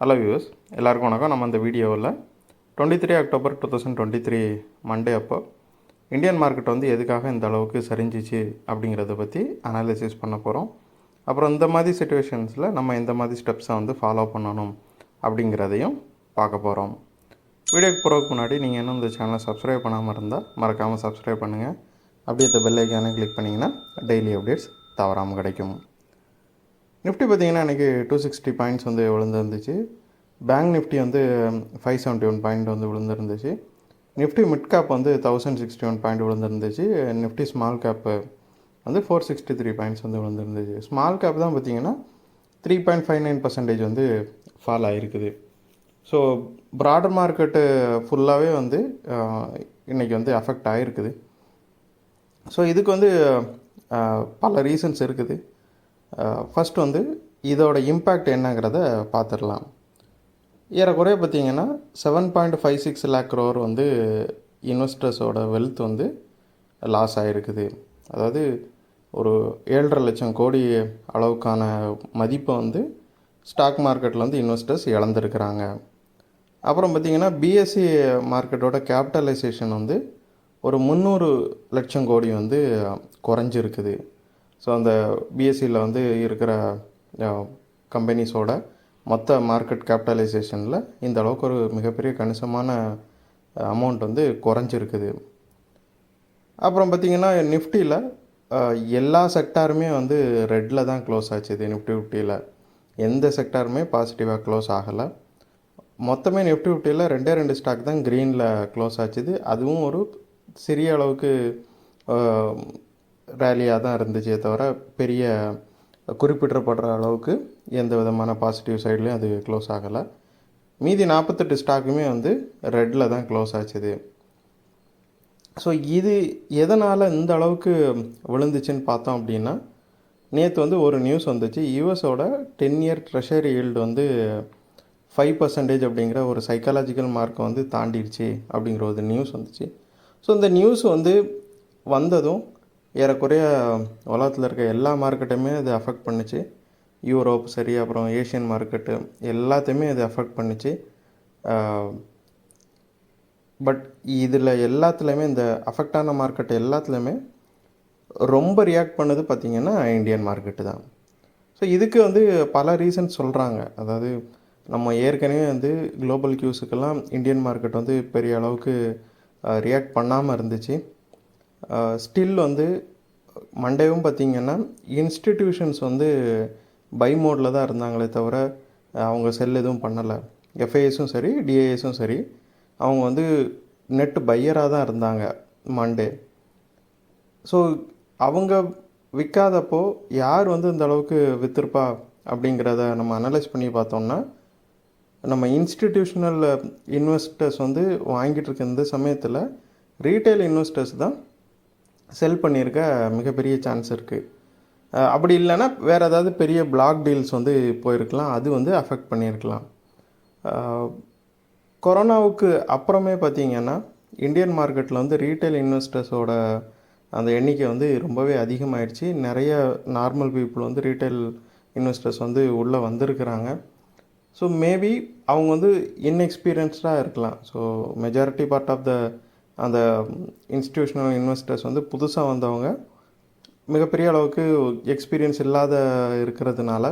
Hello viewers, எல்லாருக்கும் வணக்கம். நம்ம இந்த வீடியோவில் 23 அக்டோபர் 2023 மண்டே அப்போ இந்தியன் மார்க்கெட் வந்து எதுக்காக இந்த அளவுக்கு சரிஞ்சிச்சு அப்படிங்கிறத பற்றி அனாலிசிஸ் பண்ண போகிறோம். அப்புறம் இந்த மாதிரி சிச்சுவேஷன்ஸில் நம்ம இந்த மாதிரி ஸ்டெப்ஸை வந்து ஃபாலோ பண்ணணும் அப்படிங்கிறதையும் பார்க்க போகிறோம். வீடியோக்கு போகிறதுக்கு முன்னாடி நீங்கள் இன்னும் இந்த சேனலை சப்ஸ்கிரைப் பண்ணாமல் இருந்தால் மறக்காமல் சப்ஸ்கிரைப் பண்ணுங்கள். அப்படியே இந்த பெல் ஐக்கானை கிளிக் பண்ணிங்கன்னா டெய்லி அப்டேட்ஸ் தவறாமல் கிடைக்கும். நிஃப்டி பார்த்திங்கன்னா இன்றைக்கி 260 பாயிண்ட்ஸ் வந்து விழுந்துருந்துச்சு. பேங்க் நிஃப்டி வந்து 571 பாயிண்ட் வந்து விழுந்துருந்துச்சு. நிஃப்டி மிட் கேப் வந்து 1061 பாயிண்ட் விழுந்துருந்துச்சு. நிஃப்டி ஸ்மால் கேப்பு வந்து 463 பாயிண்ட்ஸ் வந்து விழுந்துருந்துச்சு. ஸ்மால் கேப் தான் பார்த்திங்கன்னா 3.59% வந்து ஃபால் ஆகிருக்குது. ஸோ ப்ராடர் மார்க்கெட்டு ஃபுல்லாகவே வந்து இன்றைக்கி வந்து அஃபெக்ட் ஆகிருக்குது. ஸோ இதுக்கு வந்து பல ரீசன்ஸ் இருக்குது. ஃபஸ்ட் வந்து இதோட இம்பேக்ட் என்னங்கிறத பார்த்துடலாம். ஏறக்குறைய பார்த்திங்கன்னா 7.56 lakh crore வந்து இன்வெஸ்டர்ஸோட வெல்த் வந்து லாஸ் ஆகிருக்குது. அதாவது ஒரு 7.5 லட்சம் கோடி அளவுக்கான மதிப்பை வந்து ஸ்டாக் மார்க்கெட்டில் வந்து இன்வெஸ்டர்ஸ் இழந்திருக்கிறாங்க. அப்புறம் பார்த்திங்கன்னா பிஎஸ்சி மார்க்கெட்டோட கேபிட்டலைசேஷன் வந்து ஒரு 300 லட்சம் கோடி வந்து குறைஞ்சிருக்குது. ஸோ அந்த பிஎஸ்சியில் வந்து இருக்கிற கம்பெனிஸோட மொத்த மார்க்கெட் கேபிட்டலைசேஷனில் இந்த அளவுக்கு ஒரு மிகப்பெரிய கணிசமான அமௌண்ட் வந்து குறைஞ்சிருக்குது. அப்புறம் பார்த்திங்கன்னா நிஃப்டியில் எல்லா செக்டாருமே வந்து ரெட்டில் தான் க்ளோஸ் ஆச்சுது. நிஃப்டி ஃபிஃப்டியில் எந்த செக்டாருமே பாசிட்டிவாக க்ளோஸ் ஆகலை. மொத்தமே நிஃப்டி ஃபிஃப்டியில் 2 ஸ்டாக் தான் க்ரீனில் க்ளோஸ் ஆச்சுது. அதுவும் ஒரு சிறிய அளவுக்கு ரேலியாக தான் இருந்துச்சே தவிர பெரிய குறிப்பிடப்படுற அளவுக்கு எந்த விதமான பாசிட்டிவ் சைட்லேயும் அது க்ளோஸ் ஆகலை. மீதி 48 ஸ்டாக்குமே வந்து ரெட்டில் தான் க்ளோஸ் ஆச்சுது. ஸோ இது எதனால் இந்த அளவுக்கு விழுந்துச்சுன்னு பார்த்தோம் அப்படின்னா, நேற்று வந்து ஒரு நியூஸ் வந்துச்சு. யூஎஸோட 10-year ட்ரெஷரி ஈல்டு வந்து 5% அப்படிங்கிற ஒரு சைக்காலஜிக்கல் மார்க்கை வந்து தாண்டிடுச்சு அப்படிங்கிற ஒரு நியூஸ் வந்துச்சு. ஸோ இந்த நியூஸ் வந்து வந்ததும் ஏறக்குறைய உலகத்தில் இருக்க எல்லா மார்க்கெட்டையுமே அது அஃபெக்ட் பண்ணிச்சு. யூரோப் சரி, அப்புறம் ஏஷியன் மார்க்கெட்டு எல்லாத்தையுமே அது அஃபெக்ட் பண்ணிச்சு. பட் இதில் எல்லாத்துலேயுமே இந்த அஃபெக்டான மார்க்கெட் எல்லாத்துலேயுமே ரொம்ப ரியாக்ட் பண்ணது பார்த்திங்கன்னா இந்தியன் மார்க்கெட்டு தான். ஸோ இதுக்கு வந்து பல ரீசன்ஸ் சொல்கிறாங்க. அதாவது நம்ம ஏற்கனவே வந்து குளோபல் கியூஸுக்கெல்லாம் இந்தியன் மார்க்கெட் வந்து பெரிய அளவுக்கு ரியாக்ட் பண்ணாமல் இருந்துச்சு. ஸ்டில் வந்து மண்டேவும் பார்த்திங்கன்னா இன்ஸ்டிடியூஷன்ஸ் வந்து பை மோடில் தான் இருந்தாங்களே தவிர அவங்க செல் எதுவும் பண்ணலை. எஃப்ஐஎஸும் சரி, டிஐஎஸும் சரி, அவங்க வந்து நெட் பையராக தான் இருந்தாங்க மண்டே. ஸோ அவங்க விற்காதப்போ யார் வந்து இந்த அளவுக்கு விற்றுருப்பா அப்படிங்கிறத நம்ம அனலைஸ் பண்ணி பார்த்தோம்னா, நம்ம இன்ஸ்டிடியூஷனல் இன்வெஸ்டர்ஸ் வந்து வாங்கிட்டு இருக்க இந்த சமயத்தில் ரீட்டைல் இன்வெஸ்டர்ஸ் தான் செல் பண்ணியிருக்க மிகப்பெரிய சான்ஸ் இருக்குது. அப்படி இல்லைன்னா வேறு ஏதாவது பெரிய பிளாக் டீல்ஸ் வந்து போயிருக்கலாம், அது வந்து அஃபெக்ட் பண்ணியிருக்கலாம். கொரோனாவுக்கு அப்புறமே பார்த்திங்கன்னா இந்தியன் மார்க்கெட்டில் வந்து ரீட்டைல் இன்வெஸ்டர்ஸோட அந்த எண்ணிக்கை வந்து ரொம்பவே அதிகமாகிடுச்சு. நிறைய நார்மல் பீப்புள் வந்து ரீட்டைல் இன்வெஸ்டர்ஸ் வந்து உள்ளே வந்திருக்கிறாங்க. ஸோ மேபி அவங்க வந்து இன்எக்ஸ்பீரியன்ஸ்டாக இருக்கலாம். ஸோ மெஜாரிட்டி பார்ட் ஆஃப் அந்த இன்ஸ்டிடியூஷனல் இன்வெஸ்டர்ஸ் வந்து புதுசாக வந்தவங்க மிகப்பெரிய அளவுக்கு எக்ஸ்பீரியன்ஸ் இல்லாத இருக்கிறதுனால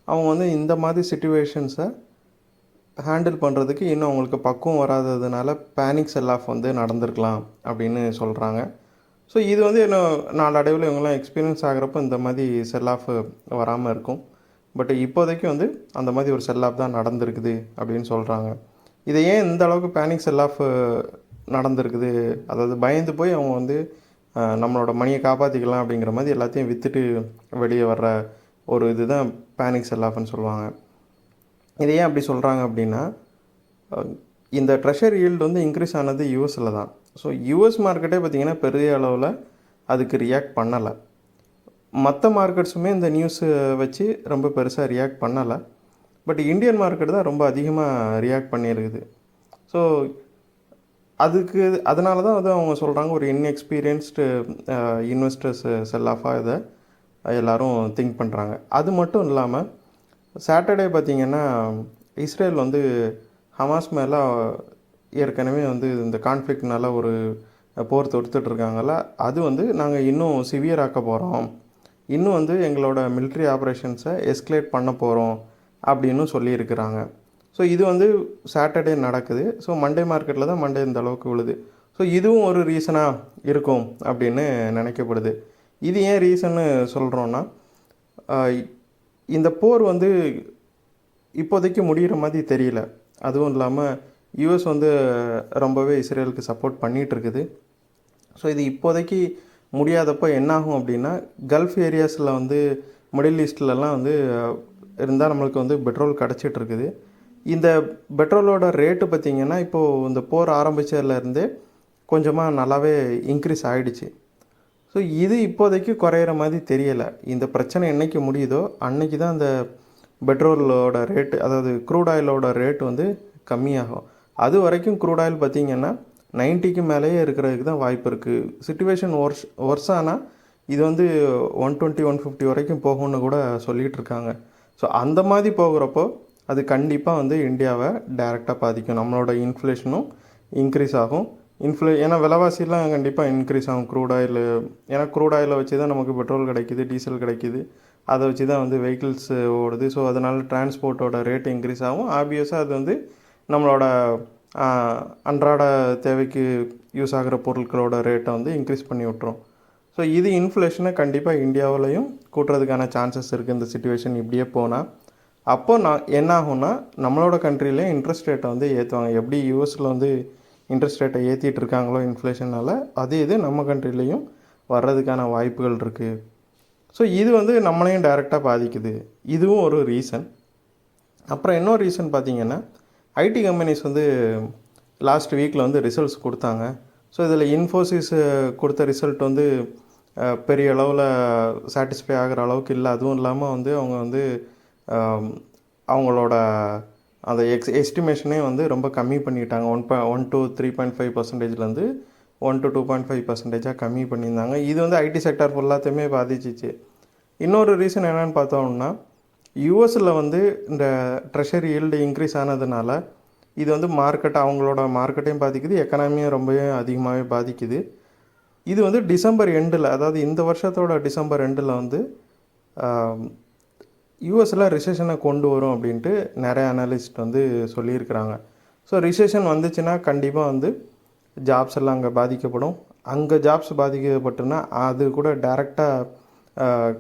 அவங்க வந்து இந்த மாதிரி சிச்சுவேஷன்ஸை ஹேண்டில் பண்ணுறதுக்கு இன்னும் அவங்களுக்கு பக்குவம் வராததுனால பேனிக் செல் ஆஃப் வந்து நடந்திருக்கலாம் அப்படின்னு சொல்கிறாங்க. ஸோ இது வந்து இன்னும் நாளடைவில் இவங்கெல்லாம் எக்ஸ்பீரியன்ஸ் ஆகிறப்போ இந்த மாதிரி செல் ஆஃப் வராமல் இருக்கும். பட் இப்போதைக்கு வந்து அந்த மாதிரி ஒரு செல் ஆஃப் தான் நடந்திருக்குது அப்படின்னு சொல்கிறாங்க. இதை ஏன் இந்த அளவுக்கு பேனிக் செல் ஆஃப் நடந்திருக்குது, அதாவது பயந்து போய் அவங்க வந்து நம்மளோட மணியை காப்பாற்றிக்கலாம் அப்படிங்கிற மாதிரி எல்லாத்தையும் விற்றுட்டு வெளியே வர்ற ஒரு இதுதான் பேனிக் செல் ஆஃப்னு சொல்லுவாங்க. இதை ஏன் அப்படி சொல்கிறாங்க அப்படின்னா, இந்த ட்ரெஷரி ஈல்டு வந்து இன்க்ரீஸ் ஆனது யூஎஸில் தான். ஸோ யூஎஸ் மார்க்கெட்டே பார்த்திங்கன்னா பெரிய அளவில் அதுக்கு ரியாக்ட் பண்ணலை. மற்ற மார்க்கெட்ஸுமே இந்த நியூஸை வச்சு ரொம்ப பெருசாக ரியாக்ட் பண்ணலை. பட் இந்தியன் மார்க்கெட் தான் ரொம்ப அதிகமாக ரியாக்ட் பண்ணியிருக்குது. ஸோ அதனால தான் வந்து அவங்க சொல்கிறாங்க ஒரு இன்எக்ஸ்பீரியன்ஸ்டு இன்வெஸ்டர்ஸ் செல் ஆஃபாக இதை எல்லோரும் திங்க் பண்ணுறாங்க. அது மட்டும் இல்லாமல் சாட்டர்டே பார்த்திங்கன்னா இஸ்ரேல் வந்து ஹமாஸ் மேலே ஏற்கனவே வந்து இந்த கான்ஃப்ளிக்ட்னால ஒரு போர் தொடுத்துட்ருக்காங்கல்ல, அது வந்து நாங்கள் இன்னும் சிவியர் ஆக்க போகிறோம், இன்னும் வந்து எங்களோட மிலிட்ரி ஆப்ரேஷன்ஸை எஸ்கலேட் பண்ண போகிறோம் அப்படின்னு சொல்லியிருக்கிறாங்க. ஸோ இது வந்து சாட்டர்டே நடக்குது. ஸோ மண்டே மார்க்கெட்டில் தான் மண்டே இந்த அளவுக்கு விழுது. ஸோ இதுவும் ஒரு ரீசனாக இருக்கும் அப்படின்னு நினைக்கப்படுது. இது ஏன் ரீசன்னு சொல்கிறோன்னா, இந்த போர் வந்து இப்போதைக்கு முடிகிற மாதிரி தெரியல. அதுவும் இல்லாமல் யூஎஸ் வந்து ரொம்பவே இஸ்ரேலுக்கு சப்போர்ட் பண்ணிகிட்ருக்குது. ஸோ இது இப்போதைக்கு முடியாதப்போ என்னாகும் அப்படின்னா, கல்ஃப் ஏரியாஸில் வந்து மிடில் ஈஸ்ட்லலாம் வந்து இருந்தால் நம்மளுக்கு வந்து பெட்ரோல் கிடச்சிட்ருக்குது. இந்த பெட்ரோலோட ரேட்டு பார்த்திங்கன்னா இப்போது இந்த போர் ஆரம்பித்ததுலேருந்தே கொஞ்சமாக நல்லாவே இன்க்ரீஸ் ஆகிடுச்சு. ஸோ இது இப்போதைக்கு குறையிற மாதிரி தெரியலை. இந்த பிரச்சனை என்றைக்கு முடியுதோ அன்றைக்கி தான் அந்த பெட்ரோலோட ரேட்டு, அதாவது க்ரூட் ஆயிலோட ரேட்டு வந்து கம்மியாகும். அது வரைக்கும் க்ரூட் ஆயில் பார்த்திங்கன்னா 90க்கு மேலேயே இருக்கிறதுக்கு தான் வாய்ப்பு இருக்குது. சிச்சுவேஷன் ஒர்ஸானால் இது வந்து 120 150 வரைக்கும் போகும்னு கூட சொல்லிகிட்டு இருக்காங்க. ஸோ அந்த மாதிரி போகிறப்போ அது கண்டிப்பாக வந்து இந்தியாவை டைரெக்டாக பாதிக்கும். நம்மளோட இன்ஃப்ளேஷனும் இன்க்ரீஸ் ஆகும். ஏன்னா விலைவாசிலாம் கண்டிப்பாக இன்க்ரீஸ் ஆகும் க்ரூட் ஆயில். ஏன்னா க்ரூட் ஆயிலை வச்சு தான் நமக்கு பெட்ரோல் கிடைக்கிது, டீசல் கிடைக்கிது, அதை வச்சு தான் வந்து வெஹிக்கிள்ஸ் ஓடுது. ஸோ அதனால் டிரான்ஸ்போர்ட்டோட ரேட் இன்க்ரீஸ் ஆகும். ஆப்வியஸாக அது வந்து நம்மளோட அன்றாட தேவைக்கு யூஸ் ஆகிற பொருட்களோட ரேட்டை வந்து இன்க்ரீஸ் பண்ணி விட்டுரும். ஸோ இது இன்ஃப்ளேஷனை கண்டிப்பாக இந்தியாவிலையும் கூட்டுறதுக்கான சான்சஸ் இருக்குது இந்த சிச்சுவேஷன் இப்படியே போனால். அப்போ என்ன ஆகும்னா, நம்மளோட கண்ட்ரிலே இன்ட்ரெஸ்ட் ரேட்டை வந்து ஏற்றுவாங்க. எப்படி யூஎஸில் வந்து இன்ட்ரெஸ்ட் ரேட்டை ஏற்றிட்டு இருக்காங்களோ இன்ஃப்ளேஷனால், அதே இது நம்ம கண்ட்ரிலையும் வர்றதுக்கான வாய்ப்புகள் இருக்குது. ஸோ இது வந்து நம்மளையும் டைரெக்டாக பாதிக்குது. இதுவும் ஒரு ரீசன். அப்புறம் இன்னொரு ரீசன் பார்த்திங்கன்னா, ஐடி கம்பெனிஸ் வந்து லாஸ்ட் வீக்கில் வந்து ரிசல்ட்ஸ் கொடுத்தாங்க. ஸோ இதில் இன்ஃபோசிஸ் கொடுத்த ரிசல்ட் வந்து பெரிய அளவில் சாட்டிஸ்ஃபை ஆகிற அளவுக்கு இல்லை. அதுவும் இல்லாமல் வந்து அவங்க வந்து அவங்களோட அந்த எஸ்டிமேஷனே வந்து ரொம்ப கம்மி பண்ணிட்டாங்க. 1 to 3.5%லேருந்து 1 to 2.5%ஆக கம்மி பண்ணியிருந்தாங்க. இது வந்து ஐடி செக்டார் ஃபுல்லாத்தையுமே பாதிச்சிச்சு. இன்னொரு ரீசன் என்னென்னு பார்த்தோம்னா, யூஎஸில் வந்து இந்த ட்ரெஷரி ஈல்டு இன்க்ரீஸ் ஆனதுனால இது வந்து அவங்களோட மார்க்கெட்டையும் பாதிக்குது, எக்கனாமியும் ரொம்பவே அதிகமாகவே பாதிக்குது. இது வந்து டிசம்பர் எண்டில், அதாவது இந்த வருஷத்தோட டிசம்பர் எண்டில் வந்து யூஎஸில் ரிசெஷனை கொண்டு வரும் அப்படின்ட்டு நிறைய அனலிஸ்ட் வந்து சொல்லியிருக்கிறாங்க. ஸோ ரிசெஷன் வந்துச்சுன்னா கண்டிப்பாக வந்து ஜாப்ஸ் எல்லாம் அங்கே பாதிக்கப்படும். அங்கே ஜாப்ஸ் பாதிக்கப்பட்டுன்னா அது கூட டைரெக்டாக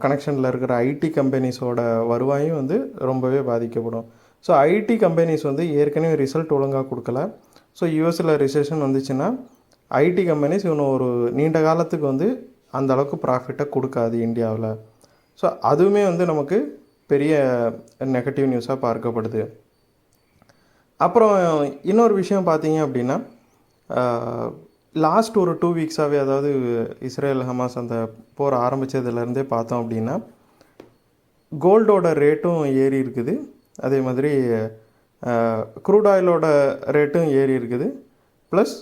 கனெக்ஷனில் இருக்கிற ஐடி கம்பெனிஸோட வருவாயும் வந்து ரொம்பவே பாதிக்கப்படும். ஸோ ஐடி கம்பெனிஸ் வந்து ஏற்கனவே ரிசல்ட் ஒழுங்காக கொடுக்கல. ஸோ யூஎஸில் ரிசெஷன் வந்துச்சுன்னா ஐடி கம்பெனிஸ் இன்னும் ஒரு நீண்ட காலத்துக்கு வந்து அந்த அளவுக்கு ப்ராஃபிட்டை கொடுக்காது இந்தியாவில். ஸோ அதுவுமே வந்து நமக்கு பெரிய நெகட்டிவ் நியூஸாக பார்க்கப்படுது. அப்புறம் இன்னொரு விஷயம் பார்த்தீங்க அப்படின்னா, லாஸ்ட் ஒரு 2 வீக்ஸாகவே, அதாவது இஸ்ரேல் ஹமாஸ் அந்த போர் ஆரம்பித்ததுலேருந்தே பார்த்தோம் அப்படின்னா, கோல்டோட ரேட்டும் ஏறி இருக்குது, அதே மாதிரி க்ரூட் ஆயிலோட ரேட்டும் ஏறி இருக்குது, ப்ளஸ்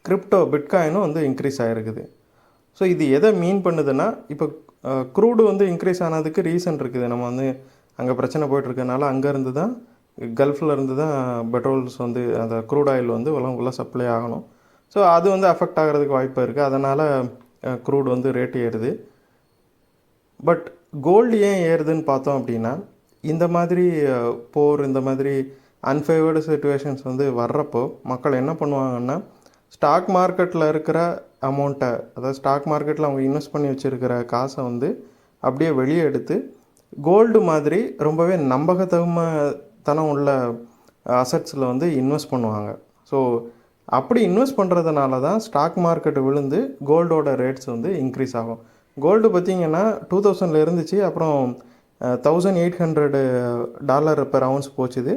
கிரிப்டோ பிட்காயினும் வந்து இன்க்ரீஸ் ஆகிருக்குது. ஸோ இது எதை மீன் பண்ணுதுன்னா, இப்போ க்ரூடு வந்து இன்க்ரீஸ் ஆனதுக்கு ரீசன் இருக்குது. நம்ம வந்து அங்கே பிரச்சனை போய்ட்டுருக்கனால அங்கேருந்து தான், கல்ஃபில் இருந்து தான் பெட்ரோல்ஸ் வந்து அந்த க்ரூட் ஆயில் வந்து உலகக்குள்ளே சப்ளை ஆகணும். ஸோ அது வந்து அஃபெக்ட் ஆகிறதுக்கு வாய்ப்பு இருக்குது. அதனால் க்ரூட் வந்து ரேட்டு ஏறுது. பட் கோல்டு ஏன் ஏறுதுன்னு பார்த்தோம் அப்படின்னா, இந்த மாதிரி போர், இந்த மாதிரி அன்ஃபேவர்டு சிச்சுவேஷன்ஸ் வந்து வர்றப்போ மக்கள் என்ன பண்ணுவாங்கன்னா, ஸ்டாக் மார்க்கெட்டில் இருக்கிற அமௌண்ட்டை, அதாவது ஸ்டாக் மார்க்கெட்டில் அவங்க இன்வெஸ்ட் பண்ணி வச்சுருக்கிற காசை வந்து அப்படியே வெளியே எடுத்து கோல்டு மாதிரி ரொம்பவே நம்பகத்தனம் உள்ள அசட்ஸில் வந்து இன்வெஸ்ட் பண்ணுவாங்க. ஸோ அப்படி இன்வெஸ்ட் பண்ணுறதுனால தான் ஸ்டாக் மார்க்கெட்டு விழுந்து கோல்டோட ரேட்ஸ் வந்து இன்க்ரீஸ் ஆகும். கோல்டு பார்த்திங்கன்னா 2000 இருந்துச்சு, அப்புறம் $1800 பெர் அவுன்ஸ் போச்சுது.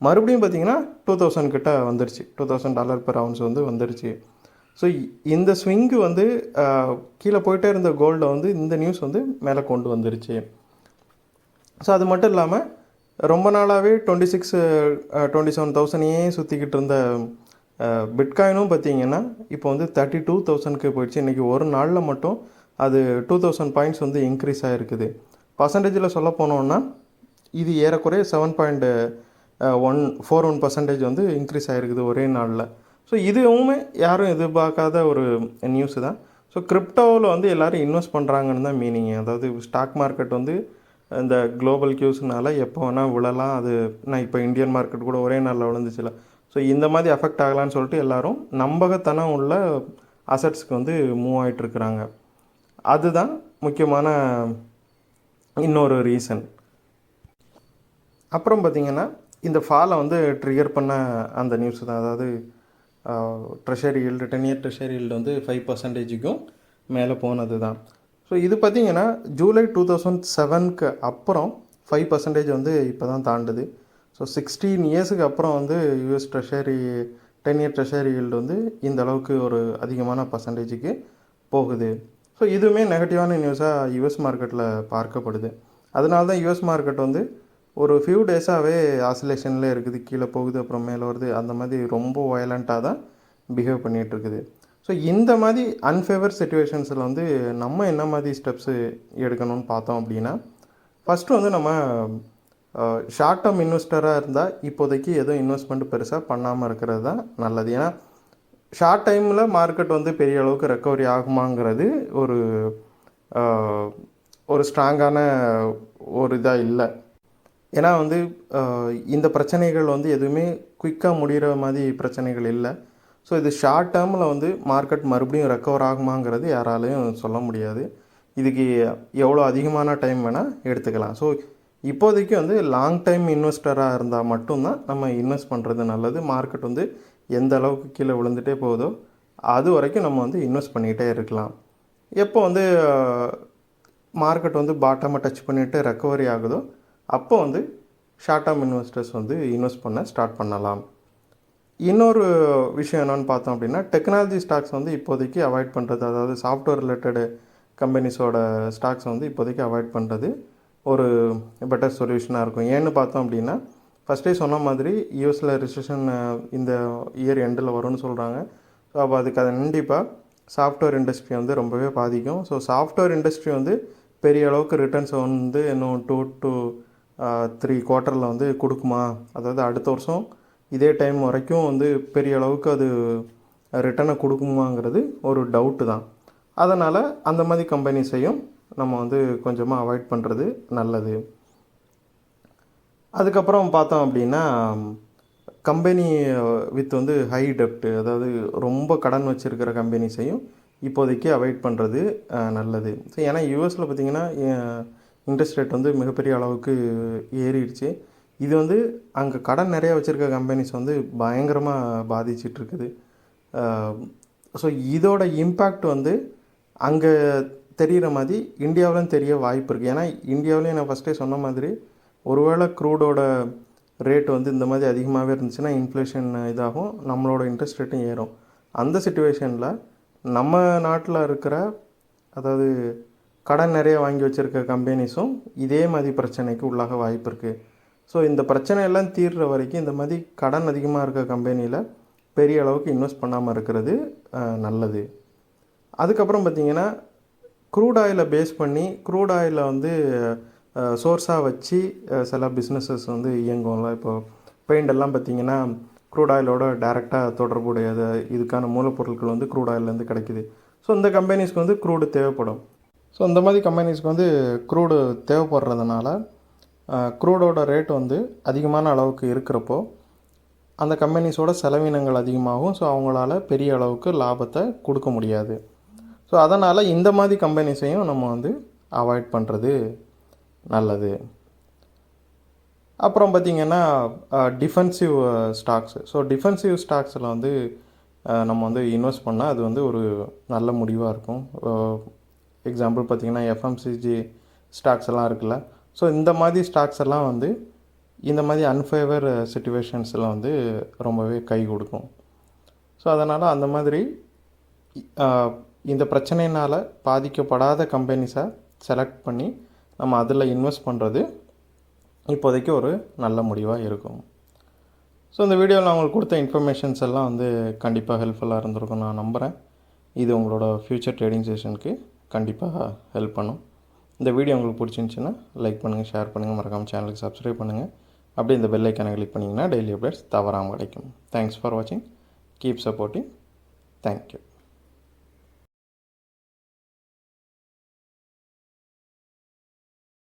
மறுபடியும் பார்த்திங்கன்னா 2000 கிட்ட வந்துருச்சு, $2000 பெர் அவுன்ஸ் வந்து வந்துருச்சு. ஸோ இந்த ஸ்விங்கு வந்து கீழே போயிட்டே இருந்த கோல்டை வந்து இந்த நியூஸ் வந்து மேலே கொண்டு வந்துருச்சு. ஸோ அது மட்டும் இல்லாமல் ரொம்ப நாளாகவே 27,000 சுற்றிக்கிட்டு இருந்த பிட்காயினும் பார்த்திங்கன்னா இப்போ வந்து 32,000க்கு போயிடுச்சு. இன்றைக்கி ஒரு நாளில் மட்டும் அது 2000 பாயிண்ட்ஸ் வந்து இன்க்ரீஸ் ஆகிருக்குது. பர்சன்டேஜில் சொல்ல போனோன்னா இது ஏறக்குறைய 7.41% வந்து இன்க்ரீஸ் ஆகிருக்குது ஒரே நாளில். ஸோ இதுவுமே யாரும் எதிர்பார்க்காத ஒரு நியூஸு தான். ஸோ கிரிப்டோவில் வந்து எல்லோரும் இன்வெஸ்ட் பண்ணுறாங்கன்னு தான் மீனிங். அதாவது ஸ்டாக் மார்க்கெட் வந்து இந்த குளோபல் கியூஸ்னால எப்போ வேணால் விழலாம். அது நான் இப்போ இந்தியன் மார்க்கெட் கூட ஒரே நாளில் விழுந்துச்சுல. ஸோ இந்த மாதிரி அஃபெக்ட் ஆகலான்னு சொல்லிட்டு எல்லோரும் நம்பகத்தனம் உள்ள அசட்ஸ்க்கு வந்து மூவ் ஆகிட்டுருக்குறாங்க. அதுதான் முக்கியமான இன்னொரு ரீசன். அப்புறம் பார்த்திங்கன்னா இந்த ஃபாலை வந்து ட்ரிகர் பண்ண அந்த நியூஸ் தான். அதாவது treasury yield 10 year treasury yield வந்து 5%க்கும் மேலே போனது தான். ஸோ இது பார்த்திங்கன்னா ஜூலை 2007க்கு அப்புறம் 5% வந்து இப்போ தான் தாண்டுது. ஸோ 16 இயர்ஸுக்கு அப்புறம் வந்து US treasury 10 year treasury yield வந்து இந்த அளவுக்கு ஒரு அதிகமான பர்சன்டேஜுக்கு போகுது. ஸோ இதுவுமே நெகட்டிவான நியூஸாக யூஎஸ் மார்க்கெட்டில் பார்க்கப்படுது. அதனால தான் யூஎஸ் மார்க்கெட் வந்து ஒரு ஃபியூ டேஸாகவே ஆசிலேஷனில் இருக்குது. கீழே போகுது, அப்புறம் மேலே வருது. அந்த மாதிரி ரொம்ப வயலண்ட்டாக தான் பிஹேவ் பண்ணிகிட்ருக்குது. ஸோ இந்த மாதிரி அன்ஃபேவர் சிச்சுவேஷன்ஸில் வந்து நம்ம என்ன மாதிரி ஸ்டெப்ஸு எடுக்கணும்னு பார்த்தோம் அப்படின்னா, ஃபஸ்ட்டு வந்து நம்ம ஷார்ட் டேர்ம் இன்வெஸ்டராக இருந்தால் இப்போதைக்கு எதுவும் இன்வெஸ்ட்மெண்ட் பெருசாக பண்ணாமல் இருக்கிறது தான் நல்லது. ஏன்னா ஷார்ட் டைமில் மார்க்கெட் வந்து பெரிய அளவுக்கு ரெக்கவரி ஆகுமாங்கிறது ஒரு ஸ்ட்ராங்கான ஒரு இதாக இல்லை. ஏன்னா வந்து இந்த பிரச்சனைகள் வந்து எதுவுமே குயிக்காக முடிகிற மாதிரி பிரச்சனைகள் இல்லை. ஸோ இது ஷார்ட் டேர்மில் வந்து மார்க்கெட் மறுபடியும் ரெக்கவர் ஆகுமாங்கிறது யாராலையும் சொல்ல முடியாது. இதுக்கு எவ்வளோ அதிகமான டைம் வேணால் எடுத்துக்கலாம். ஸோ இப்போதைக்கு வந்து லாங் டைம் இன்வெஸ்டராக இருந்தால் மட்டும்தான் நம்ம இன்வெஸ்ட் பண்ணுறது நல்லது. மார்க்கெட் வந்து எந்த அளவுக்கு கீழே விழுந்துகிட்டே போகுதோ அது வரைக்கும் நம்ம வந்து இன்வெஸ்ட் பண்ணிக்கிட்டே இருக்கலாம். எப்போ வந்து மார்க்கெட் வந்து பாட்டமாக டச் பண்ணிவிட்டு ரெக்கவரி ஆகுதோ அப்போ வந்து ஷார்ட் டேர்ம் இன்வெஸ்டர்ஸ் வந்து இன்வெஸ்ட் பண்ண ஸ்டார்ட் பண்ணலாம். இன்னொரு விஷயம் என்னென்னு பார்த்தோம் அப்படின்னா, டெக்னாலஜி ஸ்டாக்ஸ் வந்து இப்போதைக்கு அவாய்ட் பண்ணுறது, அதாவது சாஃப்ட்வேர் ரிலேட்டடு கம்பெனிஸோட ஸ்டாக்ஸ் வந்து இப்போதைக்கு அவாய்ட் பண்ணுறது ஒரு பெட்டர் சொல்யூஷனாக இருக்கும். ஏன்னு பார்த்தோம் அப்படின்னா, ஃபஸ்ட்டே சொன்ன மாதிரி யூஎஸில் ரிசெஷன் இந்த இயர் எண்டில் வரும்னு சொல்கிறாங்க. ஸோ அப்போ அதுக்கு கண்டிப்பாக சாஃப்ட்வேர் இண்டஸ்ட்ரி வந்து ரொம்பவே பாதிக்கும். ஸோ சாஃப்ட்வேர் இண்டஸ்ட்ரி வந்து பெரிய அளவுக்கு ரிட்டர்ன்ஸ் வந்து இன்னும் 2 to 3 குவார்ட்டரில் வந்து கொடுக்குமா, அதாவது அடுத்த வருஷம் இதே டைம் வரைக்கும் வந்து பெரிய அளவுக்கு அது ரிட்டர்னை கொடுக்குமாங்கிறது ஒரு டவுட்டு தான். அதனால் அந்த மாதிரி கம்பெனிஸையும் நம்ம வந்து கொஞ்சமாக அவாய்ட் பண்ணுறது நல்லது. அதுக்கப்புறம் பார்த்தோம் அப்படின்னா, கம்பெனி வித் வந்து ஹை டெப்ட்டு, அதாவது ரொம்ப கடன் வச்சுருக்கிற கம்பெனிஸையும் இப்போதைக்கு அவாய்ட் பண்ணுறது நல்லது. ஸோ ஏன்னா யூஎஸில் பார்த்திங்கன்னா இன்ட்ரெஸ்ட் ரேட் வந்து மிகப்பெரிய அளவுக்கு ஏறிடுச்சு. இது வந்து அங்கே கடன் நிறையா வச்சுருக்க கம்பெனிஸ் வந்து பயங்கரமாக பாதிச்சிட்ருக்குது. ஸோ இதோட இம்பேக்ட் வந்து அங்கே தெரிகிற மாதிரி இந்தியாவிலும் தெரிய வாய்ப்பு இருக்குது. ஏன்னா இந்தியாவிலையும் நான் ஃபஸ்ட்டே சொன்ன மாதிரி ஒருவேளை க்ரூடோட ரேட் வந்து இந்த மாதிரி அதிகமாகவே இருந்துச்சுன்னா இன்ஃப்ளேஷன் இதாகும், நம்மளோட இன்ட்ரெஸ்ட் ரேட்டும் ஏறும். அந்த சிச்சுவேஷனில் நம்ம நாட்டில் இருக்கிற, அதாவது கடன் நிறைய வாங்கி வச்சுருக்க கம்பெனிஸும் இதே மாதிரி பிரச்சனைக்கு உள்ளாக வாய்ப்பு இருக்குது. ஸோ இந்த பிரச்சனையெல்லாம் தீர்ற வரைக்கும் இந்த மாதிரி கடன் அதிகமாக இருக்க கம்பெனியில் பெரிய அளவுக்கு இன்வெஸ்ட் பண்ணாமல் இருக்கிறது நல்லது. அதுக்கப்புறம் பார்த்திங்கன்னா, க்ரூட் ஆயிலை பேஸ் பண்ணி க்ரூட் ஆயிலை வந்து சோர்ஸாக வச்சு சில பிஸ்னஸஸ் வந்து இயங்கும்ல. இப்போ பெயிண்டெல்லாம் பார்த்திங்கன்னா க்ரூட் ஆயிலோட டைரெக்டாக தொடர்புடையது, இதுக்கான மூலப்பொருட்கள் வந்து க்ரூட் ஆயிலேருந்து கிடைக்குது. ஸோ இந்த கம்பெனிஸ்க்கு வந்து க்ரூடு தேவைப்படும். ஸோ இந்த மாதிரி கம்பெனிஸ்க்கு வந்து க்ரூடு தேவைப்படுறதுனால க்ரூடோட ரேட் வந்து அதிகமான அளவுக்கு இருக்கிறப்போ அந்த கம்பெனிஸோட செலவினங்கள் அதிகமாகும். ஸோ அவங்களால பெரிய அளவுக்கு லாபத்தை கொடுக்க முடியாது. ஸோ அதனால் இந்த மாதிரி கம்பெனிஸையும் நம்ம வந்து அவாய்ட் பண்ணுறது நல்லது. அப்புறம் பார்த்திங்கன்னா டிஃபென்சிவ் ஸ்டாக்ஸு. ஸோ டிஃபென்சிவ் ஸ்டாக்ஸில் வந்து நம்ம வந்து இன்வெஸ்ட் பண்ணால் அது வந்து ஒரு நல்ல முடிவாக இருக்கும். எக்ஸாம்பிள் பார்த்திங்கன்னா எஃப்எம்சிஜி ஸ்டாக்ஸ் எல்லாம் இருக்குல்ல. ஸோ இந்த மாதிரி ஸ்டாக்ஸ் எல்லாம் வந்து இந்த மாதிரி அன்ஃபேவர் சிச்சுவேஷன்ஸில் வந்து ரொம்பவே கை கொடுக்கும். ஸோ அதனால் அந்த மாதிரி இந்த பிரச்சனையினால் பாதிக்கப்படாத கம்பெனிஸை செலக்ட் பண்ணி நம்ம அதில் இன்வெஸ்ட் பண்ணுறது இப்போதைக்கு ஒரு நல்ல முடிவாக இருக்கும். ஸோ இந்த வீடியோவில் நான் உங்களுக்கு கொடுத்த இன்ஃபர்மேஷன்ஸ் எல்லாம் வந்து கண்டிப்பாக ஹெல்ப்ஃபுல்லாக இருந்திருக்கும் நான் நம்புகிறேன். இது உங்களோட ஃப்யூச்சர் ட்ரேடிங் செஷனுக்கு கண்டிப்பாக ஹெல்ப் பண்ணும். இந்த வீடியோ உங்களுக்கு பிடிச்சிருந்துச்சின்னா லைக் பண்ணுங்கள், ஷேர் பண்ணுங்கள், மறக்காமல் சேனலுக்கு சப்ஸ்கிரைப் பண்ணுங்கள். அப்படியே இந்த பெல் ஐக்கானை கிளிக் பண்ணிங்கன்னா டெய்லி அப்டேட்ஸ் தவறாமல் கிடைக்கும். தேங்க்ஸ் ஃபார் வாட்சிங். Keep supporting. தேங்க்யூ.